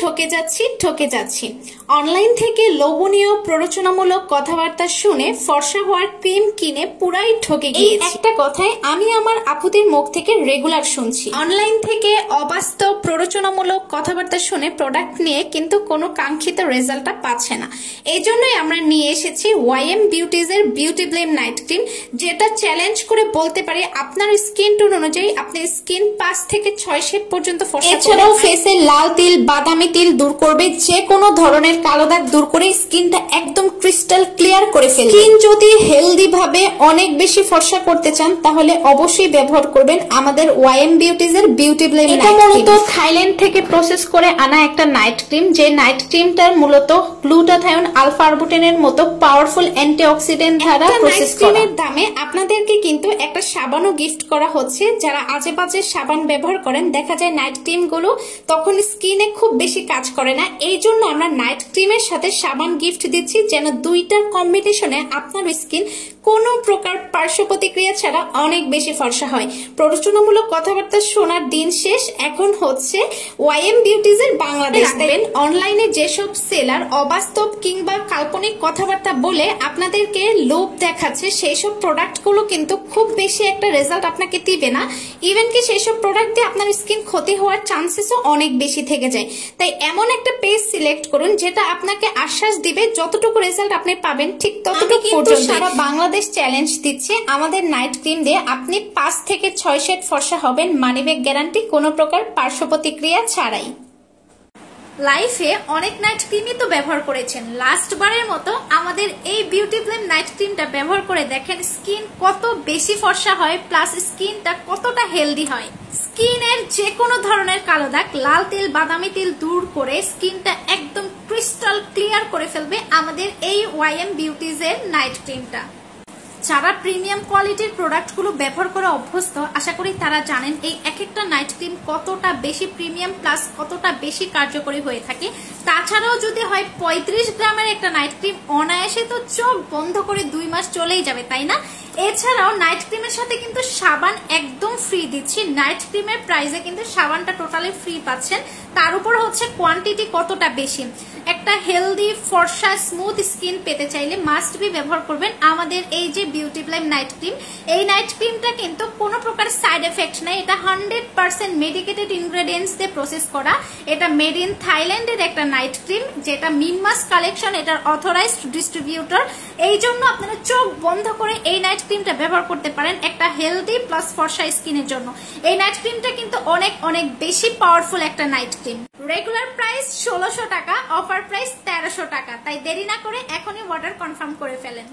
ঠকে যাচ্ছি অনলাইন থেকে লোভনীয় প্ররোচনামূলক কথাবার্তা শুনে ফর্সা হওয়ার ক্রিম কিনে পুরাই ঠকে গিয়েছি। একটা কথাই আমি আমার আপুদের মুখ থেকে রেগুলার শুনছি, অনলাইন থেকে অবাস্তব প্ররোচনামূলক কথাবার্তা শুনে প্রোডাক্ট নিয়ে কিন্তু কোনো কাঙ্ক্ষিত রেজাল্টটা পাচ্ছে না। এই জন্যই আমরা নিয়ে এসেছি ওয়াইএম বিউটিজ এর বিউটি ব্লেম নাইট ক্রিম, যেটা চ্যালেঞ্জ করে বলতে পারি আপনার স্কিন টোন অনুযায়ী আপনি স্কিন 5 থেকে 6 শেড পর্যন্ত ফর্সা করবে। এছাড়াও ফেসে লাল তিল, বাদামি তিল দূর করবে, যে কোনো ধরনের কালো দাগ দূর করে স্কিনটা একদম ক্রিস্টাল ক্লিয়ার করে ফেলবে। স্কিন যদি হেলদি ভাবে অনেক বেশি ফর্সা করতে চান তাহলে অবশ্যই ব্যবহার করবেন আমাদের ওয়াইএম বিউটিজ এর বিউটি ব্লেম নাইট ক্রিম। এটা মূলত থাইল্যান্ড থেকে প্রসেস করে আনা একটা নাইট ক্রিম, যে নাইট ক্রিমটার মূলত গ্লুটাথায়োন, আলফা আরবুটিনের মতো পাওয়ারফুল অ্যান্টিঅক্সিডেন্ট দ্বারা প্রসেস করা। দামে আপনাদেরকে কিন্তু একটা সাবানও গিফট করা হচ্ছে। যারা আজে বাজে সাবান ব্যবহার করেন, দেখা যায় নাইট ক্রিম গুলো তখন স্কিনে খুব বেশি কাজ করে না। এই জন্য আমরা নাইট ক্রিমের সাথে সাবান গিফট দিচ্ছি, যেন দুইটার কম্বিনেশনে আপনার স্কিন কোনো প্রকার পার্শ্ব প্রতিক্রিয়া ছাড়া অনেক বেশি ফর্সা হয়। প্ররোচনামূলক কথাবার্তা শোনার দিন শেষ, এখন হচ্ছে ওয়াইএম বিউটিজ এর বাংলাদেশ। অনলাইনে যেসব সেলার অবাস্তব কিংবা কাল্পনিক কথাবার্তা বলে আপনাদেরকে লোভ দেখাচ্ছে, সেই সব প্রোডাক্ট গুলো কিন্তু খুব বেশি একটা রেজাল্ট আপনাকে দিবে না। ইভেন কি সেই সব প্রোডাক্ট দিয়ে আপনার স্কিন ক্ষতি হওয়ার চান্সেসও অনেক বেশি থেকে যায়। তাই এমন একটা পেজ সিলেক্ট করুন যেটা আপনাকে আশ্বাস দিবে যতটুকু রেজাল্ট আপনি পাবেন ঠিক ততটুকু পর্যন্ত। সারা বাংলাদেশ চ্যালেঞ্জ দিচ্ছে আমাদের নাইট ক্রিম দিয়ে আপনি 5 থেকে 6 শেড ফর্সা হবেন, মানি ব্যাক গ্যারান্টি, কোনো প্রকার পার্শ্ব প্রতিক্রিয়া ছাড়াই। লাইফে অনেক নাইট ক্রিমই তো ব্যবহার করেছেন, লাস্ট বারের মতো আমাদের এই বিউটি ব্লেম নাইট ক্রিমটা ব্যবহার করে দেখেন স্কিন কত বেশি ফর্সা হয়, প্লাস স্কিনটা কতটা হেলদি হয়। স্কিনের যে কোনো ধরনের কালো দাগ, লাল তিল, বাদামি তিল দূর করে স্কিনটা একদম ক্রিস্টাল ক্লিয়ার করে ফেলবে আমাদের এই ওয়াইএম বিউটিজ এর নাইট ক্রিমটা। যারা প্রিমিয়াম কোয়ালিটির প্রোডাক্টগুলো ব্যবহার করে অভ্যস্ত, আশা করি তারা জানেন এই এক একটা নাইট ক্রিম কতটা বেশি প্রিমিয়াম প্লাস কতটা বেশি কার্যকরী হয়ে থাকে। তাছাড়াও যদি হয় 35 গ্রামের একটা নাইট ক্রিম অনায়াসে তো চোখ বন্ধ করে 2 মাস চলেই যাবে, তাই না? এছাড়াও নাইট ক্রিমের সাথে কিন্তু সাবান একদম ফ্রি দিচ্ছি। নাইট ক্রিমের প্রাইসে কিন্তু সাবানটা টোটালি ফ্রি পাচ্ছেন, তার উপর হচ্ছে কোয়ান্টিটি কতটা বেশি। একটা হেলদি ফর্সা স্মুথ স্কিন পেতে চাইলে মাস্ট বি ব্যবহার করবেন আমাদের এই যে বিউটি ব্লেম নাইট ক্রিম। এই নাইট ক্রিমটা কিন্তু কোনো প্রকার সাইড এফেক্ট নাই, এটা 100% মেডিকেটেড ইনগ্রেডিয়েন্টস দিয়ে প্রসেস করা। এটা মেড ইন থাইল্যান্ডের একটা নাইট ক্রিম, যেটা মিনমাস কালেকশন, এটার অথরাইজড ডিস্ট্রিবিউটর। এই জন্য আপনারা চোখ বন্ধ করে এই নাইট ক্রিমটা ব্যবহার করতে পারেন একটা হেলদি প্লাস ফর্সা স্কিনের জন্য। এই নাইট ক্রিমটা কিন্তু অনেক অনেক বেশি পাওয়ারফুল একটা নাইট ক্রিম। রেগুলার প্রাইস 1600 টাকা, অফার প্রাইস 1300 টাকা। তাই দেরি না করে এখনই অর্ডার কনফার্ম করে ফেলেন।